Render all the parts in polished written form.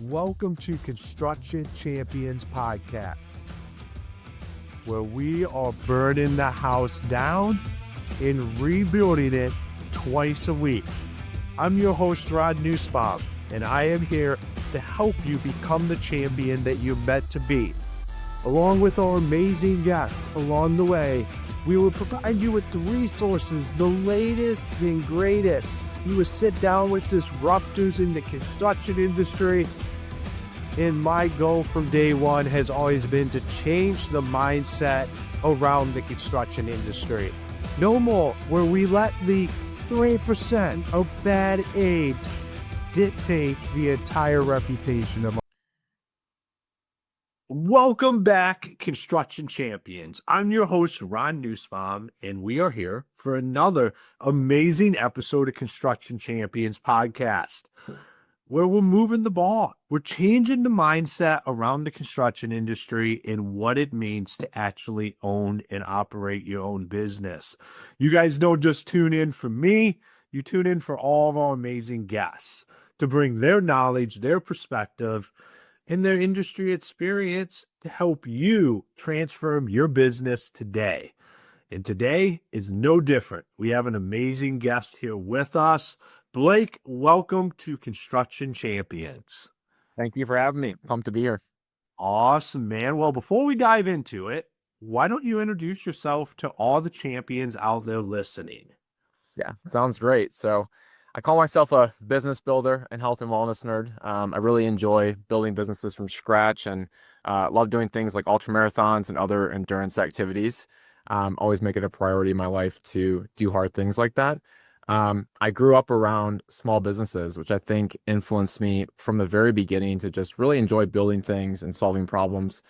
Welcome to Construction Champions Podcast, where we are burning the house down and rebuilding it twice a week. I'm your host, Nussbaum, and I am here to help you become the champion that you're meant to be. Along with our amazing guests along the way, we will provide you with the resources, the latest and greatest. You will sit down with disruptors in the construction industry. And my goal from day one has always been to change the mindset around the construction industry. No more where we let the 3% of bad apes dictate the entire reputation of. Welcome back, Construction Champions. I'm your host, Nussbaum, and we are here for another amazing episode of Construction Champions Podcast, where we're moving the ball. We're changing the mindset around the construction industry and what it means to actually own and operate your own business. You guys don't just tune in for me, you tune in for all of our amazing guests to bring their knowledge, their perspective, and their industry experience to help you transform your business today. And today is no different. We have an amazing guest here with us. Blake, welcome to Construction Champions. Thank you for having me. Pumped to be here. Awesome, man. Well, before we dive into it, why don't you introduce yourself to all the champions out there listening? Yeah, sounds great. So I call myself a business builder and health and wellness nerd. I really enjoy building businesses from scratch and love doing things like ultra marathons and other endurance activities. Always make it a priority in my life to do hard things like that. I grew up around small businesses, which I think influenced me from the very beginning to just really enjoy building things and solving problems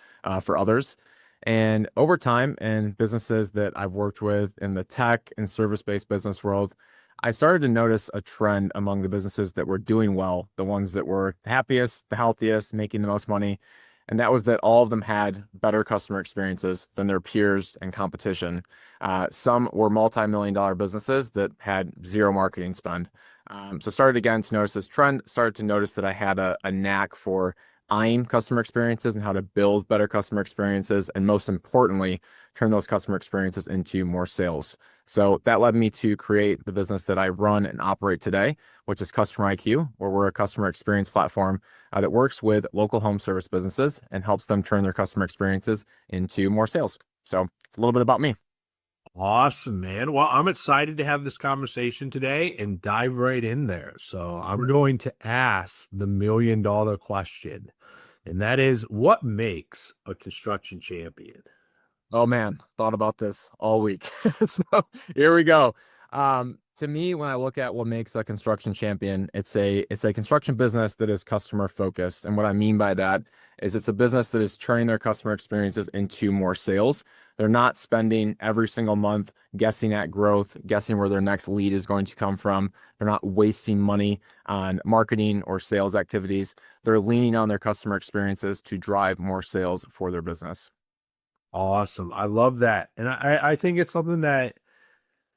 for others. And over time, in businesses that I've worked with in the tech and service-based business world, I started to notice a trend among the businesses that were doing well, the ones that were the happiest, the healthiest, making the most money. And that was that all of them had better customer experiences than their peers and competition. Some were multi-million-dollar businesses that had zero marketing spend. So started again to notice this trend, started to notice that I had a knack for eyeing customer experiences and how to build better customer experiences, and most importantly, turn those customer experiences into more sales. So that led me to create the business that I run and operate today, which is CustomerIQ, where we're a customer experience platform that works with local home service businesses and helps them turn their customer experiences into more sales. So it's a little bit about me. Awesome, man. Well, I'm excited to have this conversation today and dive right in there. So I'm going to ask the $1,000,000 question, and that is, what makes a construction champion? Oh man, thought about this all week. So here we go. To me, when I look at what makes a construction champion, it's a construction business that is customer focused. And what I mean by that is it's a business that is turning their customer experiences into more sales. They're not spending every single month guessing at growth, guessing where their next lead is going to come from. They're not wasting money on marketing or sales activities. They're leaning on their customer experiences to drive more sales for their business. Awesome. I love that. And I think it's something that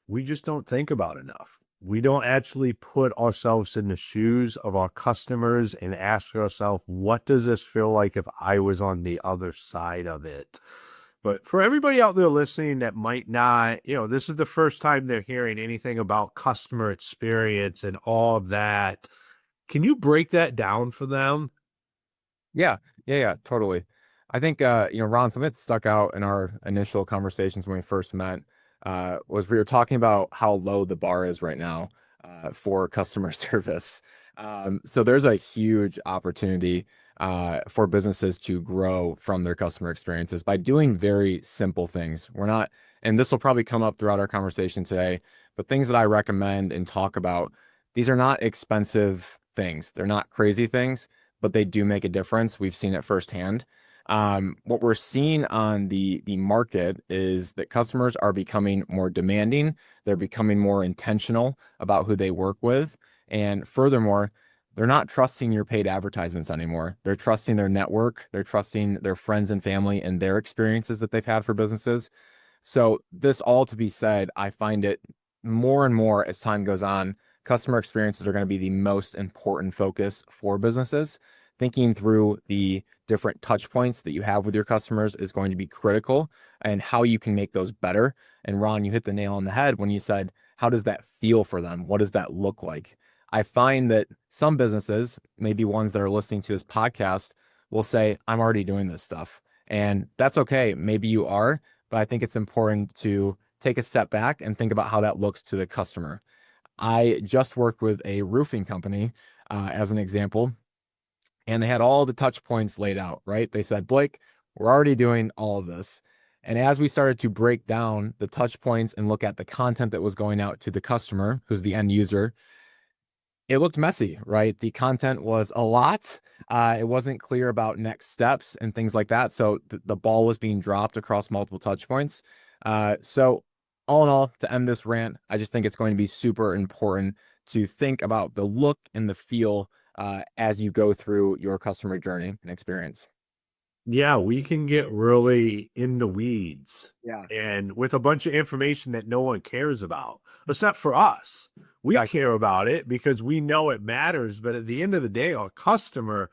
we just don't think about enough. We don't actually put ourselves in the shoes of our customers and ask ourselves, what does this feel like if I was on the other side of it? But for everybody out there listening that might not, this is the first time they're hearing anything about customer experience and all of that. Can you break that down for them? Yeah, totally. I think, Ron, something that stuck out in our initial conversations when we first met was we were talking about how low the bar is right now for customer service. So there's a huge opportunity for businesses to grow from their customer experiences by doing very simple things. We're not, and this will probably come up throughout our conversation today, but things that I recommend and talk about, these are not expensive things. They're not crazy things, but they do make a difference. We've seen it firsthand. What we're seeing on the market is that customers are becoming more demanding. They're becoming more intentional about who they work with. And furthermore, they're not trusting your paid advertisements anymore. They're trusting their network. They're trusting their friends and family and their experiences that they've had for businesses. So this all to be said, I find it more and more as time goes on, customer experiences are going to be the most important focus for businesses. thinking through the different touch points that you have with your customers is going to be critical and how you can make those better. And Ron, you hit the nail on the head when you said, how does that feel for them? What does that look like? I find that some businesses, maybe ones that are listening to this podcast, will say, I'm already doing this stuff. And that's okay. Maybe you are, but I think it's important to take a step back and think about how that looks to the customer. I just worked with a roofing company as an example, and they had all the touch points laid out, right? They said, Blake, we're already doing all of this. And as we started to break down the touch points and look at the content that was going out to the customer, who's the end user, it looked messy, right? The content was a lot. It wasn't clear about next steps and things like that. So the ball was being dropped across multiple touch points. So all in all, to end this rant, I just think it's going to be super important to think about the look and the feel as you go through your customer journey and experience. Yeah, we can get really in the weeds Yeah. and with a bunch of information that no one cares about, except for us. We Yeah. care about it because we know it matters. But at the end of the day, our customer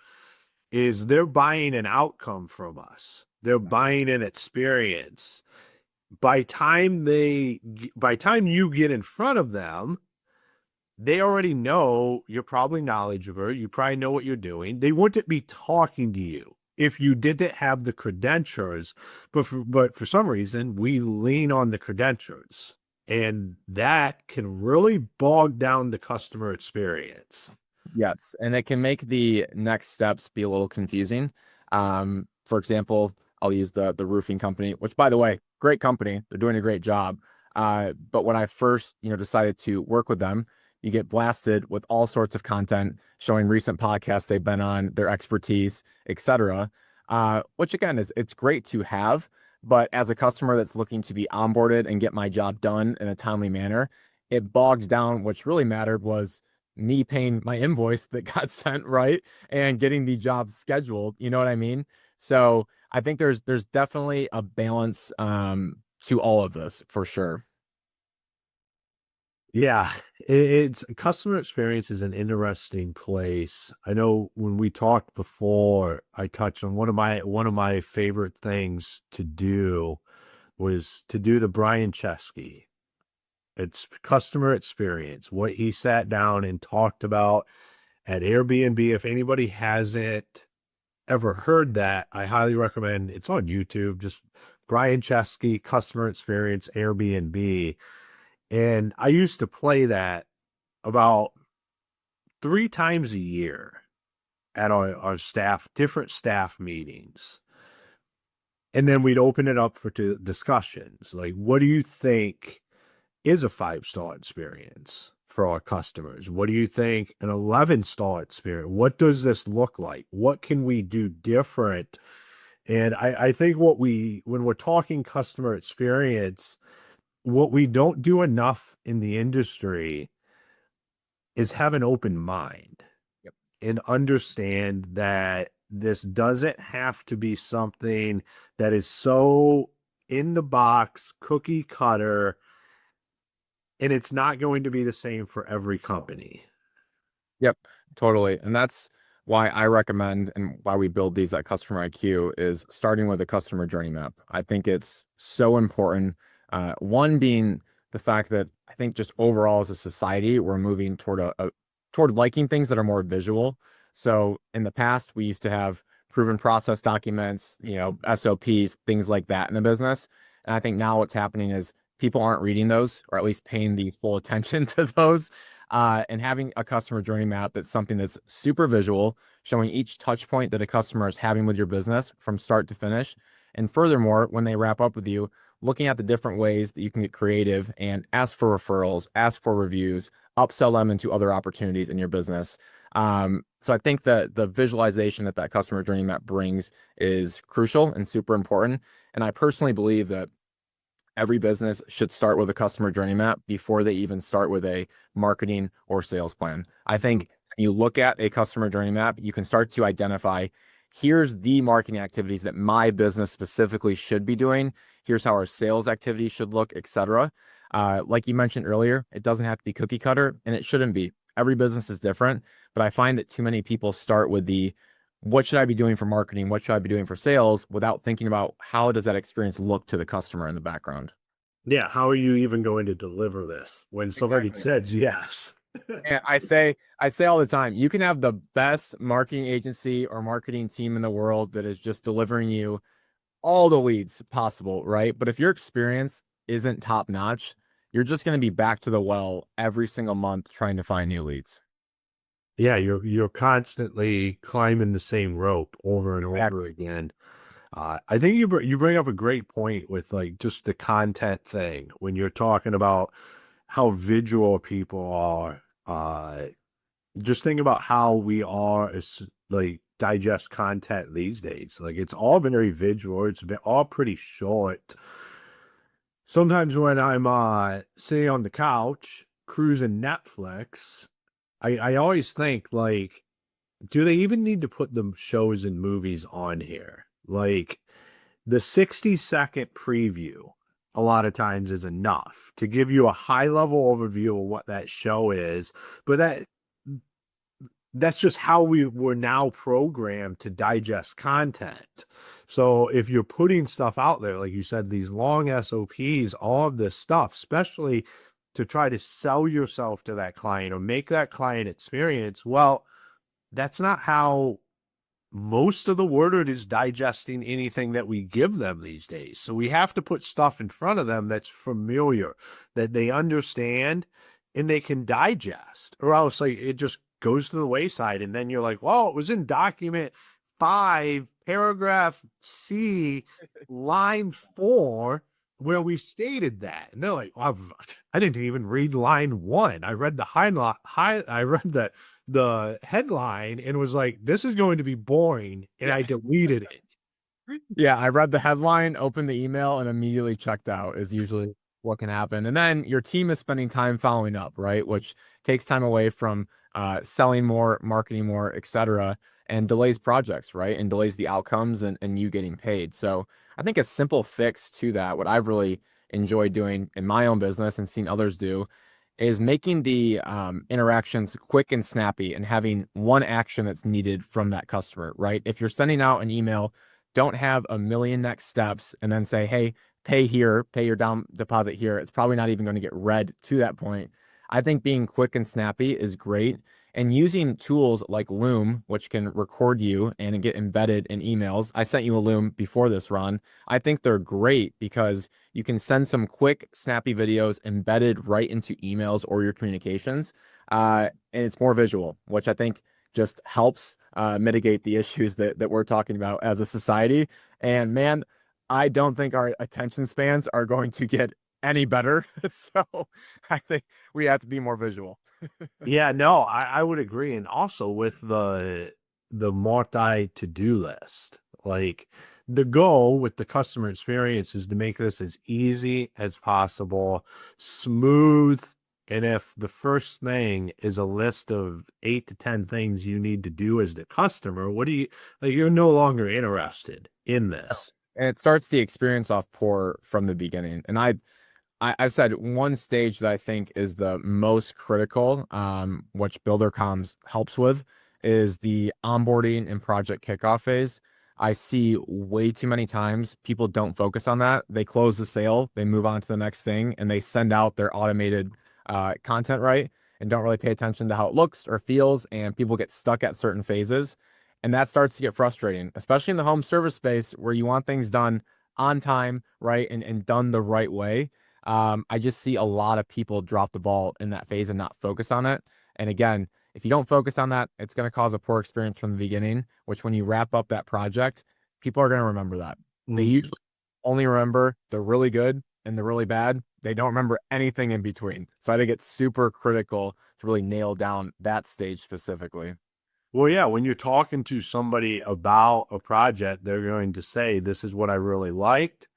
they're buying an outcome from us. They're buying an experience. By time you get in front of them, they already know you're probably knowledgeable. You probably know what you're doing. They wouldn't be talking to you if you didn't have the credentials. But for some reason, we lean on the credentials, and that can really bog down the customer experience. Yes, and it can make the next steps be a little confusing. For example, I'll use the roofing company, which by the way, great company. They're doing a great job. But when I first, decided to work with them, you get blasted with all sorts of content showing recent podcasts they've been on, their expertise, etc. Which again it's great to have, but as a customer that's looking to be onboarded and get my job done in a timely manner, it bogged down. What's really mattered was me paying my invoice that got sent right and getting the job scheduled. You know what I mean? So I think there's definitely a balance to all of this for sure. Yeah, it's customer experience is an interesting place. I know when we talked before, I touched on one of my favorite things to do was to do the Brian Chesky. It's customer experience, what he sat down and talked about at Airbnb. If anybody hasn't ever heard that, I highly recommend. It's on YouTube. Just Brian Chesky, customer experience, Airbnb. And I used to play that about 3 times a year at our different staff meetings. And then we'd open it up for discussions. Like, what do you think is a 5-star experience for our customers? What do you think an 11-star experience? What does this look like? What can we do different? And I think when we're talking customer experience, what we don't do enough in the industry is have an open mind Yep. and understand that this doesn't have to be something that is so in the box, cookie cutter, and it's not going to be the same for every company. Yep, totally. And that's why I recommend and why we build these at Customer IQ is starting with a customer journey map. I think it's so important. One being the fact that I think just overall as a society, we're moving toward liking things that are more visual. So in the past, we used to have proven process documents, SOPs, things like that in a business. And I think now what's happening is people aren't reading those or at least paying the full attention to those. And having a customer journey map that's something that's super visual, showing each touch point that a customer is having with your business from start to finish. And furthermore, when they wrap up with you, looking at the different ways that you can get creative and ask for referrals, ask for reviews, upsell them into other opportunities in your business. So I think that the visualization that customer journey map brings is crucial and super important. And I personally believe that every business should start with a customer journey map before they even start with a marketing or sales plan. I think when you look at a customer journey map, you can start to identify here's the marketing activities that my business specifically should be doing. Here's how our sales activities should look, etc. Like you mentioned earlier, it doesn't have to be cookie cutter, and it shouldn't be. Every business is different, but I find that too many people start with the what should I be doing for marketing? What should I be doing for sales without thinking about how does that experience look to the customer in the background? Yeah, how are you even going to deliver this when somebody Exactly. says yes? And I say all the time, you can have the best marketing agency or marketing team in the world that is just delivering you all the leads possible, right? But if your experience isn't top notch, you're just going to be back to the well every single month trying to find new leads. Yeah, you're constantly climbing the same rope over and over Exactly. again. I think you bring up a great point with like just the content thing when you're talking about how visual people are. Just think about how we are as like digest content these days. Like it's all very visual. It's been all pretty short. Sometimes when I'm sitting on the couch cruising Netflix, I always think like, do they even need to put the shows and movies on here? Like the 60-second preview a lot of times is enough to give you a high level overview of what that show is, but that's just how we were now programmed to digest content. So if you're putting stuff out there, like you said, these long SOPs, all of this stuff, especially to try to sell yourself to that client or make that client experience, well, that's not how most of the world is digesting anything that we give them these days. So we have to put stuff in front of them that's familiar, that they understand and they can digest, or else like it just goes to the wayside. And then you're like, well, it was in document 5, paragraph C, line 4, where we stated that. And they're like, well, I didn't even read line 1. I read the I read the headline and was like, this is going to be boring. And Yeah. I deleted it. Yeah, I read the headline, opened the email, and immediately checked out is usually what can happen. And then your team is spending time following up, right? Which takes time away from selling more, marketing more, etc., and delays projects, right? And delays the outcomes and you getting paid. So I think a simple fix to that, what I've really enjoyed doing in my own business and seen others do, is making the interactions quick and snappy and having one action that's needed from that customer, right? If you're sending out an email, don't have a million next steps and then say, hey, pay here, pay your down deposit here. It's probably not even going to get read to that point. I think being quick and snappy is great. And using tools like Loom, which can record you and get embedded in emails. I sent you a Loom before this, Ron. I think they're great because you can send some quick, snappy videos embedded right into emails or your communications. And it's more visual, which I think just helps mitigate the issues that we're talking about as a society. And man, I don't think our attention spans are going to get any better. So I think we have to be more visual. Yeah, no, I would agree. And also with the multi to-do list, like the goal with the customer experience is to make this as easy as possible, smooth. And if the first thing is a list of 8 to 10 things you need to do as the customer, what do you like? You're no longer interested in this. And it starts the experience off poor from the beginning. And I've said one stage that I think is the most critical, which Builder Comms helps with, is the onboarding and project kickoff phase. I see way too many times people don't focus on that. They close the sale, they move on to the next thing, and they send out their automated content, right? And don't really pay attention to how it looks or feels, and people get stuck at certain phases. And that starts to get frustrating, especially in the home service space where you want things done on time, right? And done the right way. I just see a lot of people drop the ball in that phase and not focus on it. And again, if you don't focus on that, it's going to cause a poor experience from the beginning, which when you wrap up that project, people are going to remember that. They Mm. usually only remember the really good and the really bad. They don't remember anything in between. So I think it's super critical to really nail down that stage specifically. Well, yeah, when you're talking to somebody about a project, they're going to say, this is what I really liked,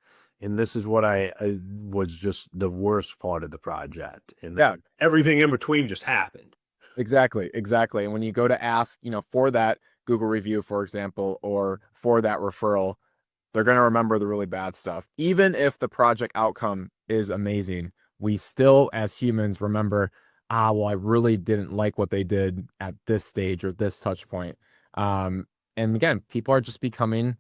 and this is what I was just the worst part of the project. And Yeah, then everything in between just happened. exactly, exactly. And when you go to ask, for that Google review, for example, or for that referral, they're going to remember the really bad stuff. Even if the project outcome is amazing, we still, as humans, remember, well, I really didn't like what they did at this stage or this touch point. And again, people are just becoming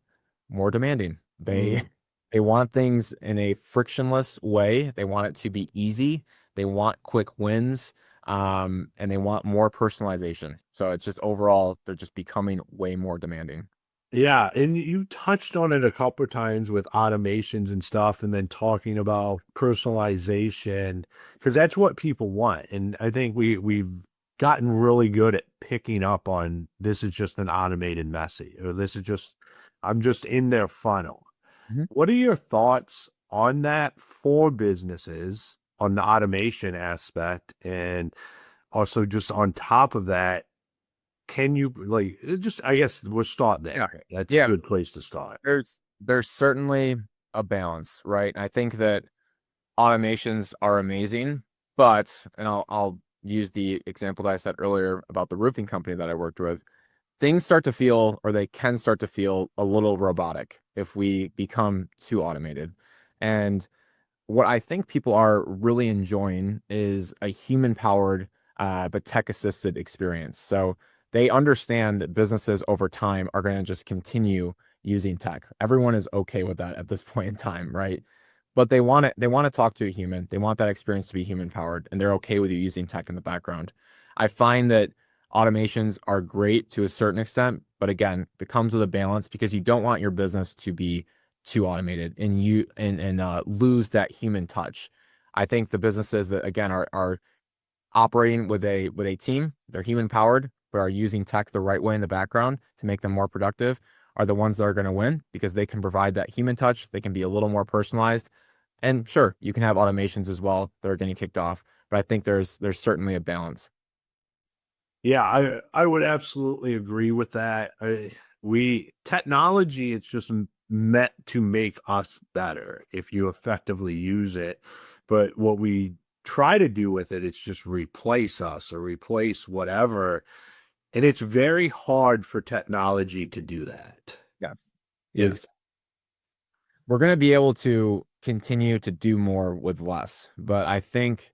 more demanding. They Mm. they want things in a frictionless way. They want it to be easy. They want quick wins. And they want more personalization. So it's just overall, they're just becoming way more demanding. Yeah, and you touched on it a couple of times with automations and stuff, and then talking about personalization, because that's what people want. And I think we've gotten really good at picking up on this is just an automated message, or this is just I'm just in their funnel. Mhm. What are your thoughts on that for businesses on the automation aspect, and also just on top of that? Can you like just I guess we'll start Yeah. there. That's a Yeah. good place to start. There's certainly a balance, right? I think that automations are amazing, but and I'll use the example that I said earlier about the roofing company that I worked with. Things start to feel, or they can start to feel a little robotic if we become too automated. And what I think people are really enjoying is a human powered, but tech assisted experience. So they understand that businesses over time are going to just continue using tech. Everyone is okay with that at this point in time, right? But they want to talk to a human. They want that experience to be human powered, and they're okay with you using tech in the background. I find that automations are great to a certain extent, but again, it comes with a balance because you don't want your business to be too automated and lose that human touch. I think the businesses that again are operating with a team, they're human powered, but are using tech the right way in the background to make them more productive are the ones that are going to win because they can provide that human touch. They can be a little more personalized. And sure, you can have automations as well that are getting kicked off, but I think there's certainly a balance. Yeah, I would absolutely agree with that. We technology it's just meant to make us better if you effectively use it. But what we try to do with it, it's just replace us or replace whatever. And it's very hard for technology to do that. Yes. It, Yes. We're going to be able to continue to do more with less, but I think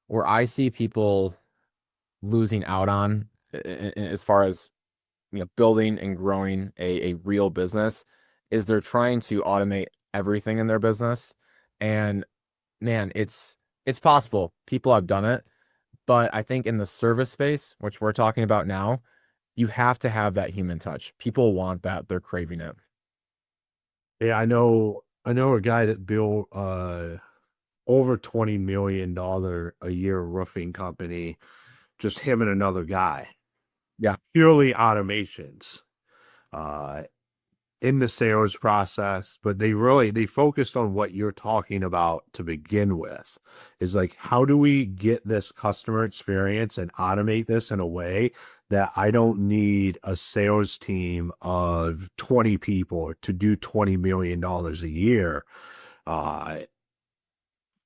where I see people losing out on as far as building and growing a real business is they're trying to automate everything in their business. And man, it's possible. People have done it, but I think in the service space, which we're talking about now, you have to have that human touch. People want that. They're craving it. yeah, I know a guy that built over $20 million a year roofing company, just him and another guy. Yeah. Purely automations uh in the sales process, but they focused on what you're talking about to begin with. Is like how do we get this customer experience and automate this in a way that I don't need a sales team of 20 people to do $20 million a year. Uh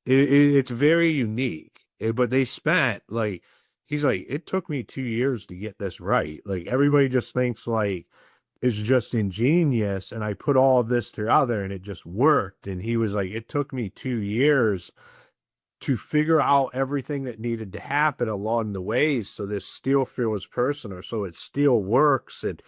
it's very unique. But they spent like he's like, it took me 2 years to get this right. Like everybody just thinks like it's just ingenious and I put all of this together and it just worked. And he was like, it took me 2 years to figure out everything that needed to happen along the way so this still feels personal, so it still works. And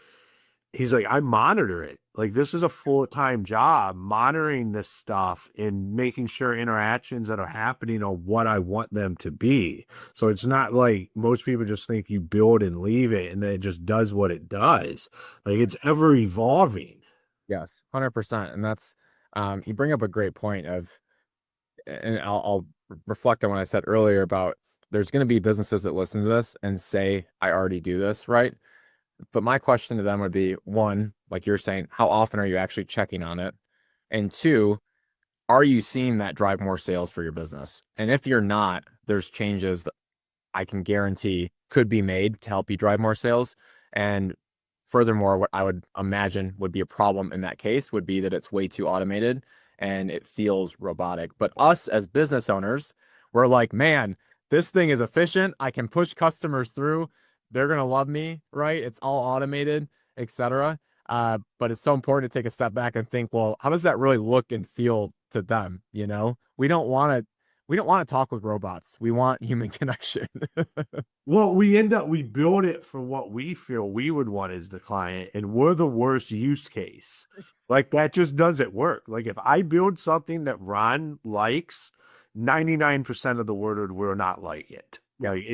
he's like, I monitor it. Like this is a full-time job, monitoring this stuff and making sure interactions that are happening are what I want them to be. So it's not like most people just think you build and leave it and then it just does what it does. Like it's ever evolving. Yes, 100%. And that's you bring up a great point of, and I'll reflect on what I said earlier about there's going to be businesses that listen to this and say, I already do this, right? But my question to them would be one, like you're saying, how often are you actually checking on it? And two, are you seeing that drive more sales for your business? And if you're not, there's changes that I can guarantee could be made to help you drive more sales. And furthermore, what I would imagine would be a problem in that case would be that it's way too automated and it feels robotic. But us as business owners, we're like, man, this thing is efficient. I can push customers through. They're gonna love me, right? It's all automated, etc. But it's so important to take a step back and think, well, how does that really look and feel to them? We don't want to We don't want to talk with robots. We want human connection. Well, we build it for what we feel we would want as the client, and we're the worst use case. Like that just doesn't work. Like if I build something that Ron likes, 99% of the world will not like it. Like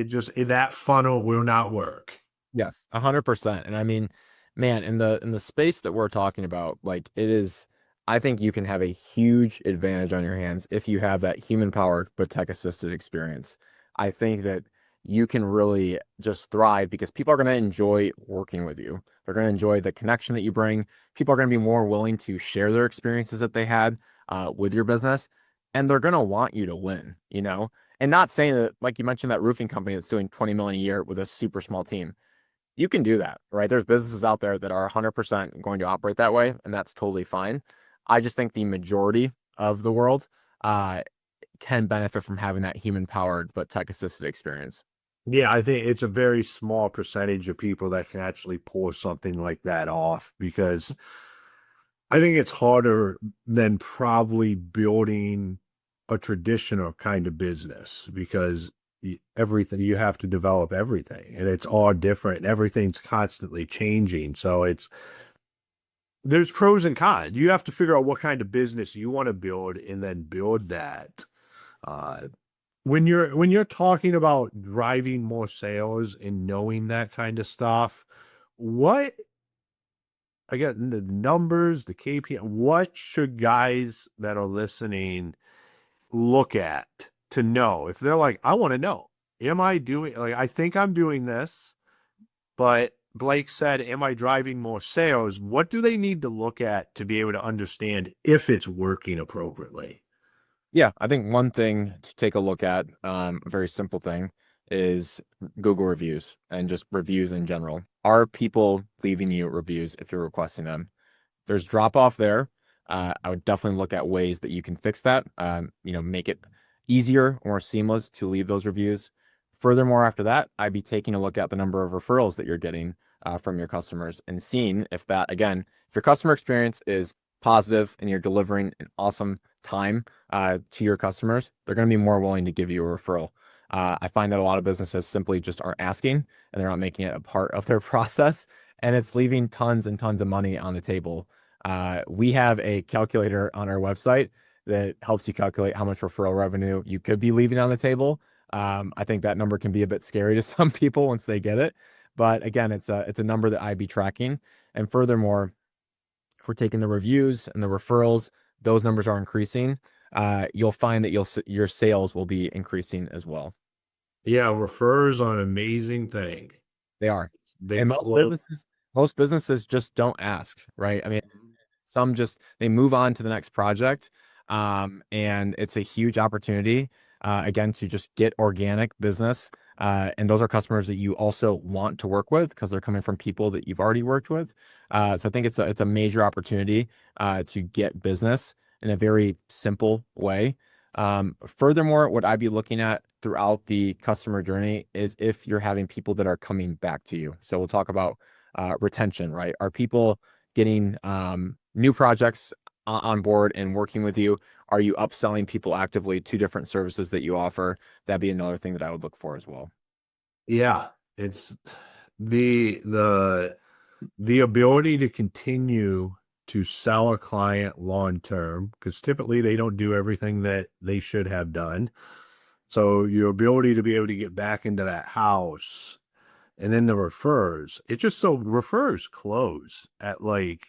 that funnel will not work. Yes, 100%. And I mean, man, in the space that we're talking about, like it is, I think you can have a huge advantage on your hands if you have that human powered but tech assisted experience. I think that you can really just thrive because people are going to enjoy working with you. They're going to enjoy the connection that you bring. People are going to be more willing to share their experiences that they had with your business, and they're going to want you to win, you know? And not saying that, like you mentioned, that roofing company that's doing 20 million a year with a super small team, you can do that, right? There's businesses out there that are 100% going to operate that way, and that's totally fine. I just think the majority of the world uh, can benefit from having that human powered but tech assisted experience. Yeah, I think it's a very small percentage of people that can actually pull something like that off because I think it's harder than probably building a traditional kind of business because everything you have to develop everything and it's all different and everything's constantly changing. So there's pros and cons. You have to figure out what kind of business you want to build and then build that. Uh, when you're talking about driving more sales and knowing that kind of stuff, what I got the numbers, the KPI. What should guys that are listening look at to know if they're like, I want to know, am I doing like I think I'm doing this, but Blake said, am I driving more sales? What do they need to look at to be able to understand if it's working appropriately? Yeah, I think one thing to take a look at, a very simple thing, is Google reviews and just reviews in general. Are people leaving you reviews if you're requesting them? There's drop off there. I would definitely look at ways that you can fix that. Make it easier or seamless to leave those reviews. Furthermore, after that, I'd be taking a look at the number of referrals that you're getting from your customers and seeing if that, again, if your customer experience is positive and you're delivering an awesome time to your customers, they're going to be more willing to give you a referral. I find that a lot of businesses simply just aren't asking and they're not making it a part of their process, and it's leaving tons and tons of money on the table. We have a calculator on our website that helps you calculate how much referral revenue you could be leaving on the table. I think that number can be a bit scary to some people once they get it, but again, it's a number that I'd be tracking. And furthermore, if we're taking the reviews and the referrals, those numbers are increasing. You'll find that your sales will be increasing as well. Yeah, refers are an amazing thing. They are. They And close. most businesses just don't ask, right? I mean, some just they move on to the next project. And it's a huge opportunity, again, to just get organic business. And those are customers that you also want to work with because they're coming from people that you've already worked with. So I think it's a major opportunity to get business in a very simple way. Furthermore, what I'd be looking at throughout the customer journey is if you're having people that are coming back to you. So we'll talk about retention, right? Are people getting new projects on board and working with you? Are you upselling people actively to different services that you offer? That'd be another thing that I would look for as well. Yeah, it's the ability to continue to sell a client long term because typically they don't do everything that they should have done. So your ability to be able to get back into that house and then the refers, it's just so refers close at like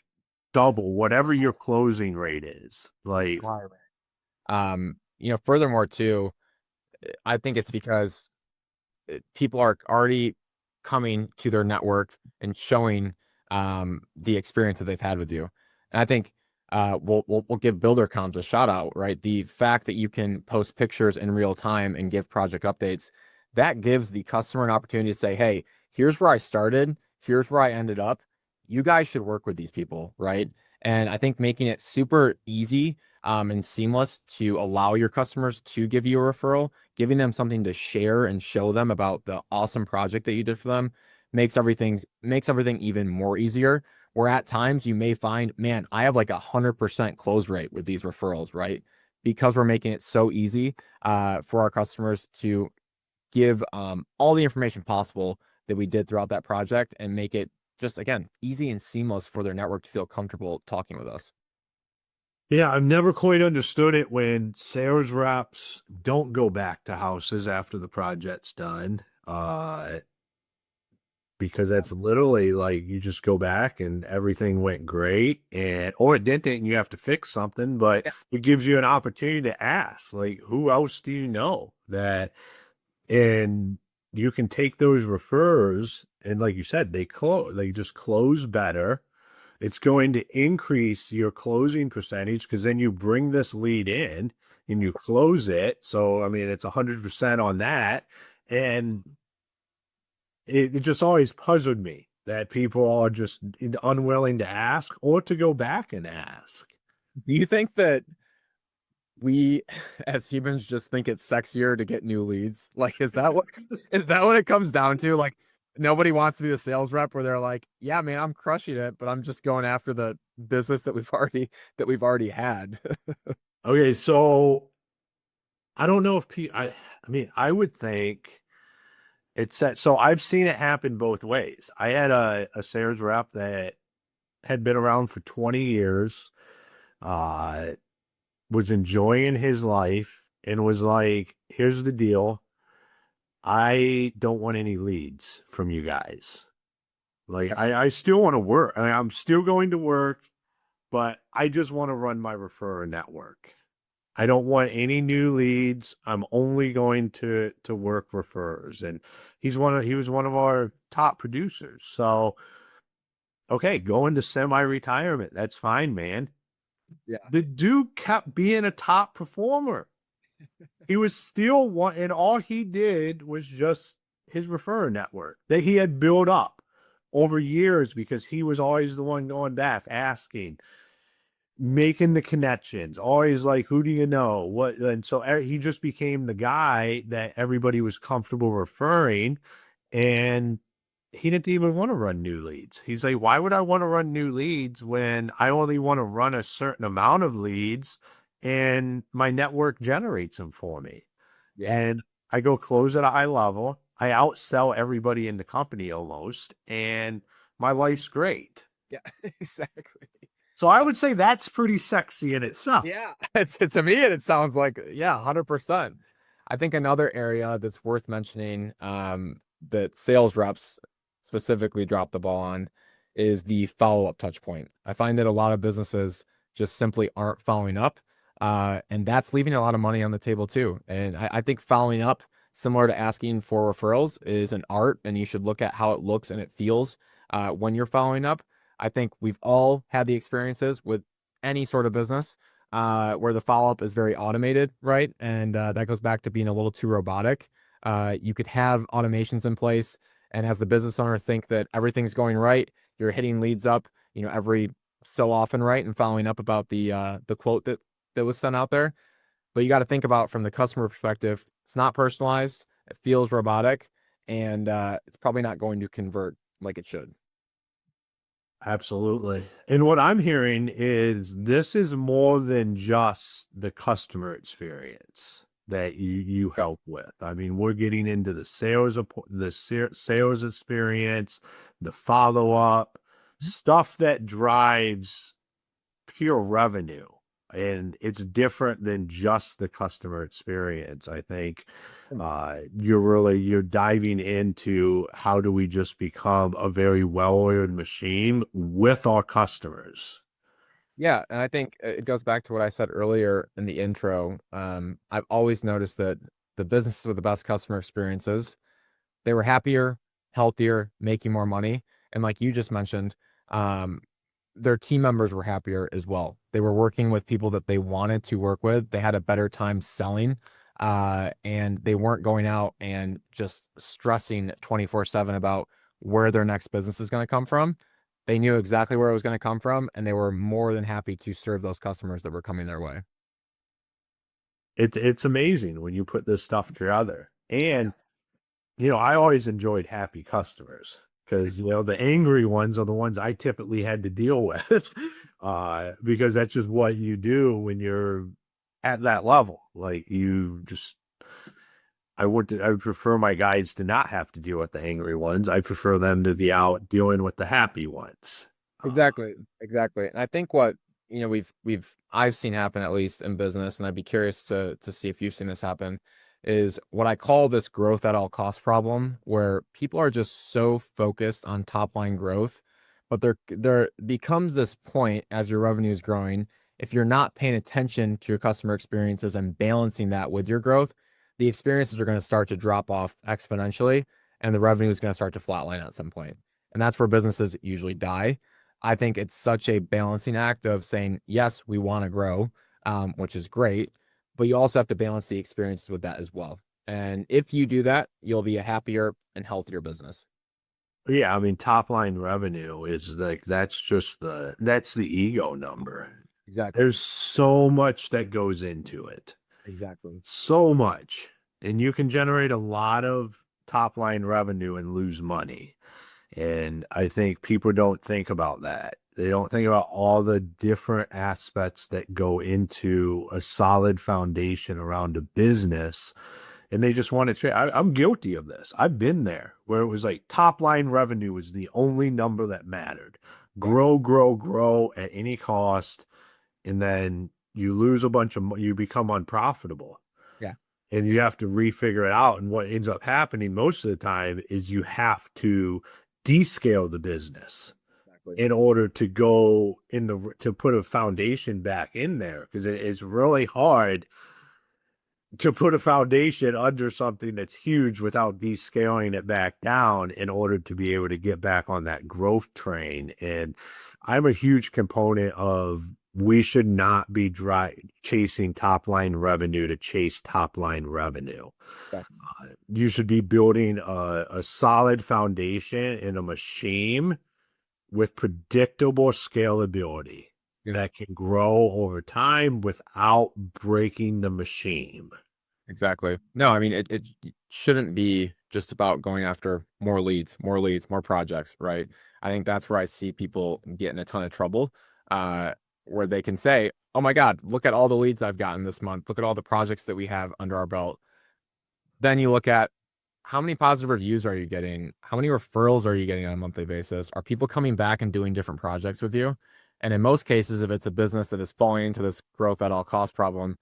double whatever your closing rate is. Like, Requirement. Furthermore too, I think it's because people are already coming to their network and showing the experience that they've had with you. And I think we'll give builder comms a shout out, right? The fact that you can post pictures in real time and give project updates, that gives the customer an opportunity to say, hey, here's where I started, here's where I ended up. You guys should work with these people, right? And I think making it super easy and seamless to allow your customers to give you a referral, giving them something to share and show them about the awesome project that you did for them makes everything even more easier. Where at times you may find, man, I have like 100% close rate with these referrals, right? because we're making it so easy for our customers to give all the information possible that we did throughout that project and make it just, again, easy and seamless for their network to feel comfortable talking with us. Yeah, I've never quite understood it when sales reps don't go back to houses after the project's done. Because that's literally like you just go back and everything went great, and or it didn't and you have to fix something, but Yeah. it gives you an opportunity to ask, like, who else do you know that, and you can take those refers and like you said, they just close better. It's going to increase your closing percentage because then you bring this lead in and you close it. So I mean it's 100% on that. And it just always puzzled me that people are just unwilling to ask or to go back and ask. Do you think that we as humans just think it's sexier to get new leads? Like, is that what it comes down to? Like, nobody wants to be the sales rep where they're like, yeah, man, I'm crushing it, but I'm just going after the business that we've already had. Okay, so I don't know if I mean, I would think it's that. So I've seen it happen both ways. I had a sales rep that had been around for 20 years, uh, was enjoying his life, and was like, here's the deal. I don't want any leads from you guys. Like, Yep. I still want to work. I'm still going to work, but I just want to run my referrer network. I don't want any new leads. I'm only going to work referrers. And he was one of our top producers. So okay, go into semi-retirement. That's fine, man. Yeah. The dude kept being a top performer. He was still one, and all he did was just his referrer network that he had built up over years because he was always the one going back, asking, making the connections, always like, who do you know? What? And so he just became the guy that everybody was comfortable referring. And he didn't even want to run new leads. He's like, why would I want to run new leads when I only want to run a certain amount of leads and my network generates them for me? Yeah. And I go close at a high level. I outsell everybody in the company almost, and my life's great. Yeah, exactly. So I would say that's pretty sexy in itself. Yeah. It's to me, it sounds like, yeah, 100%. I think another area that's worth mentioning, that sales reps specifically drop the ball on is the follow-up touch point. I find that a lot of businesses just simply aren't following up. And that's leaving a lot of money on the table too. And I think following up, similar to asking for referrals, is an art, and you should look at how it looks and it feels when you're following up. I think we've all had the experiences with any sort of business where the follow-up is very automated, right? And that goes back to being a little too robotic. You could have automations in place, and as the business owner, think that everything's going right. You're hitting leads up, every so often, right, and following up about the quote that was sent out there. But you got to think about from the customer perspective. It's not personalized. It feels robotic, and it's probably not going to convert like it should. Absolutely. And what I'm hearing is this is more than just the customer experience that you help with. I mean, we're getting into the sales experience, the follow up, stuff that drives pure revenue. And it's different than just the customer experience. I think you're diving into how do we just become a very well-oiled machine with our customers. Yeah, and I think it goes back to what I said earlier in the intro. I've always noticed that the businesses with the best customer experiences, they were happier, healthier, making more money, and like you just mentioned, um, their team members were happier as well. They were working with people that they wanted to work with. They had a better time selling, and they weren't going out and just stressing 24/7 about where their next business is going to come from. They knew exactly where it was going to come from, and they were more than happy to serve those customers that were coming their way. It's amazing when you put this stuff together. Yeah. And I always enjoyed happy customers because the angry ones are the ones I typically had to deal with because that's just what you do when you're at that level. Like I would prefer my guides to not have to deal with the angry ones. I prefer them to be out dealing with the happy ones. Exactly. Exactly. And I think what, I've seen happen at least in business, and I'd be curious to see if you've seen this happen, is what I call this growth at all cost problem, where people are just so focused on top line growth, but there becomes this point as your revenue is growing, if you're not paying attention to your customer experiences and balancing that with your growth, the experiences are going to start to drop off exponentially, and the revenue is going to start to flatline at some point. And that's where businesses usually die. I think it's such a balancing act of saying, yes, we want to grow, which is great, but you also have to balance the experiences with that as well. And if you do that, you'll be a happier and healthier business. Yeah, I mean, top line revenue is like that's the ego number. Exactly. There's so much that goes into it. Exactly. So much. And you can generate a lot of top line revenue and lose money. And I think people don't think about that. They don't think about all the different aspects that go into a solid foundation around a business. And they just want to trade. I'm guilty of this. I've been there where it was like top line revenue was the only number that mattered. Yeah. Grow, grow, grow at any cost. And then you lose a bunch of, you become unprofitable Yeah. and you have to refigure it out. And what ends up happening most of the time is you have to descale the business Exactly. in order to go in the to put a foundation back in there because it's really hard to put a foundation under something that's huge without descaling it back down in order to be able to get back on that growth train. And I'm a huge component of we should not be chasing top line revenue to chase top line revenue. Yeah. You should be building a solid foundation in a machine with predictable scalability Yeah. that can grow over time without breaking the machine. Exactly. No, I mean, it shouldn't be just about going after more leads, more projects, right? I think that's where I see people get in a ton of trouble, where they can say, oh my God, look at all the leads I've gotten this month. Look at all the projects that we have under our belt. Then you look at how many positive reviews are you getting? How many referrals are you getting on a monthly basis? Are people coming back and doing different projects with you? And in most cases, if it's a business that is falling into this growth at all cost problem,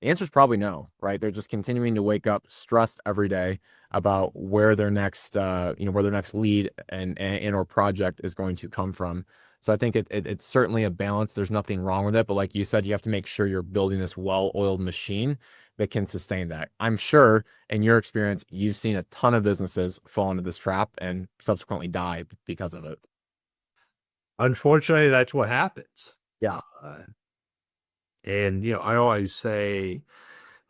the answer is probably no, right? They're just continuing to wake up stressed every day about where their next, where their next lead and or project is going to come from. So I think it's certainly a balance. There's nothing wrong with it, but like you said, you have to make sure you're building this well-oiled machine that can sustain that. I'm sure in your experience, you've seen a ton of businesses fall into this trap and subsequently die because of it. Unfortunately, that's what happens. Yeah. And I always say,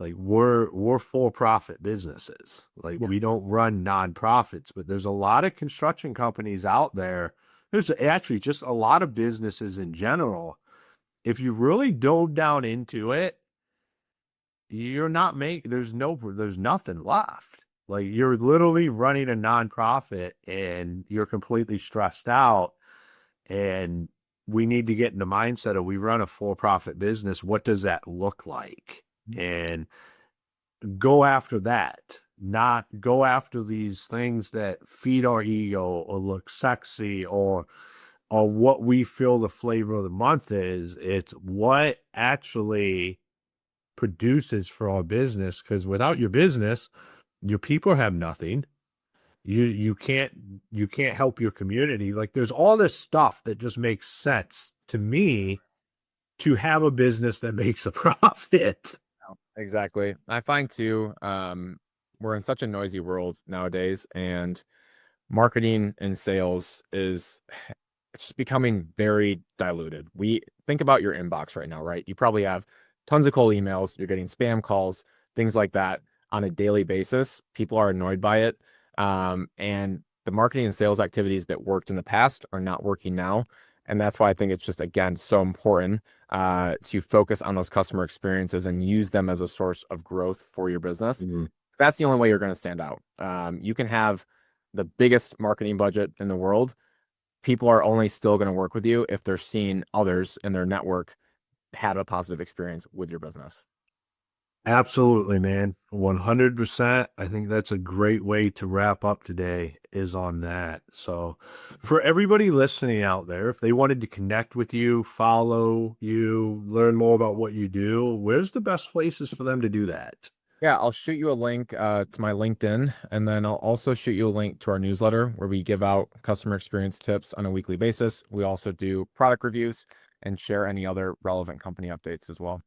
like we're for-profit businesses. Like Yeah. we don't run nonprofits, but there's a lot of construction companies out there. There's actually just a lot of businesses in general. If you really dove down into it, you're not making there's nothing left. Like you're literally running a nonprofit and you're completely stressed out. And we need to get in the mindset of we run a for-profit business. What does that look like? And go after that, not go after these things that feed our ego or look sexy or what we feel the flavor of the month is. It's what actually produces for our business. Because without your business, your people have nothing. You can't help your community. Like there's all this stuff that just makes sense to me to have a business that makes a profit. Exactly. I find too, we're in such a noisy world nowadays, and marketing and sales is it's just becoming very diluted. We think about your inbox right now, right? You probably have tons of cold emails, you're getting spam calls, things like that on a daily basis. People are annoyed by it. And the marketing and sales activities that worked in the past are not working now. And that's why I think it's just, again, so important to focus on those customer experiences and use them as a source of growth for your business. Mm-hmm. That's the only way you're going to stand out. You can have the biggest marketing budget in the world. People are only still going to work with you if they're seeing others in their network have a positive experience with your business. Absolutely, man. 100%. I think that's a great way to wrap up today is on that. So, for everybody listening out there, if they wanted to connect with you, follow you, learn more about what you do, where's the best places for them to do that? Yeah, I'll shoot you a link to my LinkedIn, and then I'll also shoot you a link to our newsletter where we give out customer experience tips on a weekly basis. We also do product reviews and share any other relevant company updates as well.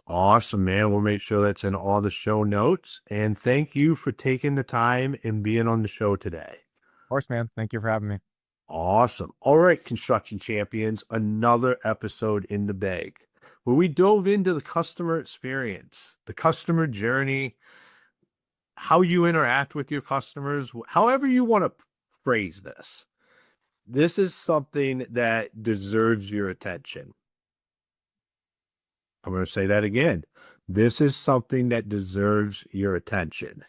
Awesome, man. We'll make sure that's in all the show notes. And thank you for taking the time and being on the show today. Of course, man. Thank you for having me. Awesome. All right, construction champions, another episode in the bag where we dove into the customer experience, the customer journey, how you interact with your customers, however you want to phrase this. This is something that deserves your attention. I'm going to say that again. This is something that deserves your attention.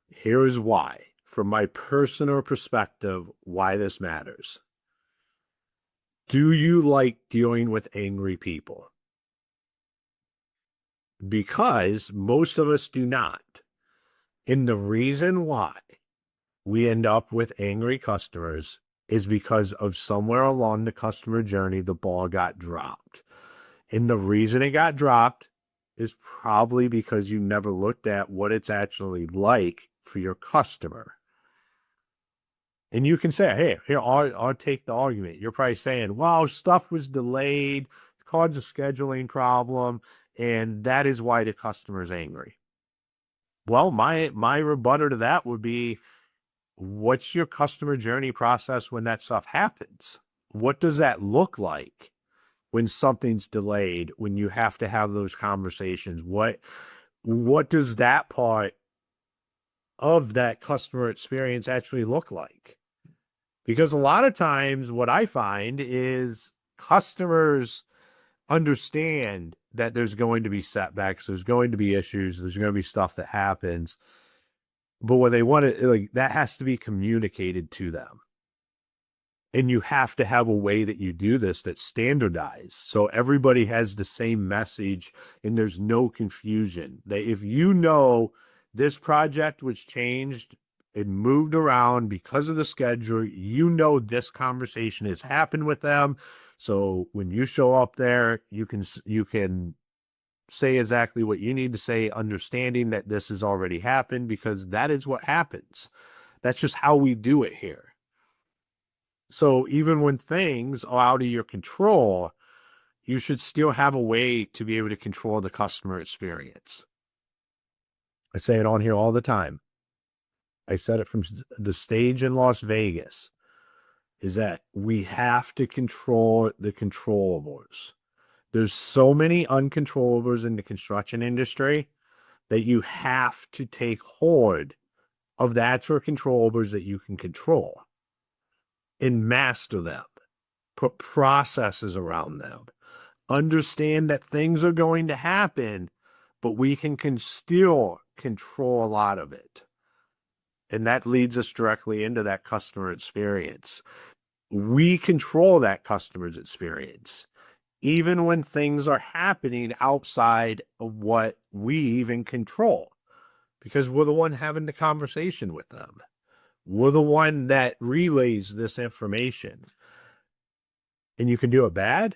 Here is why, from my personal perspective, why this matters. Do you like dealing with angry people? Because most of us do not. And the reason why we end up with angry customers is because of somewhere along the customer journey, the ball got dropped. And the reason it got dropped is probably because you never looked at what it's actually like for your customer. And you can say, hey, here, I'll take the argument. You're probably saying, well, stuff was delayed, it caused a scheduling problem, and that is why the customer is angry. Well, my rebuttal to that would be, what's your customer journey process when that stuff happens? What does that look like when something's delayed, when you have to have those conversations? What does that part of that customer experience actually look like? Because a lot of times what I find is customers understand that there's going to be setbacks, there's going to be issues, there's going to be stuff that happens. But what they want to, like, that has to be communicated to them. And you have to have a way that you do this that's standardized. So everybody has the same message and there's no confusion. That if you know this project was changed, it moved around because of the schedule, you know this conversation has happened with them. So when you show up there, you can say exactly what you need to say, understanding that this has already happened, because that is what happens. That's just how we do it here. So even when things are out of your control, you should still have a way to be able to control the customer experience. I say it on here all the time. I said it from the stage in Las Vegas, is that we have to control the controllables. There's so many uncontrollables in the construction industry that you have to take hold of the actual controllables that you can control and master them, put processes around them, understand that things are going to happen, but we can still control a lot of it. And that leads us directly into that customer experience. We control that customer's experience, even when things are happening outside of what we even control, because we're the one having the conversation with them. We're the one that relays this information. And you can do it bad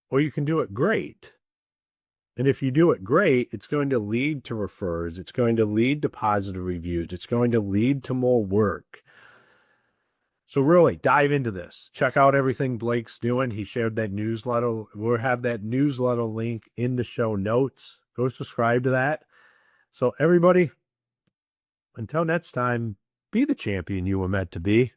or you can do it great. And if you do it great, it's going to lead to refers. It's going to lead to positive reviews. It's going to lead to more work. So really dive into this. Check out everything Blake's doing. He shared that newsletter. We'll have that newsletter link in the show notes. Go subscribe to that. So everybody, until next time, be the champion you were meant to be.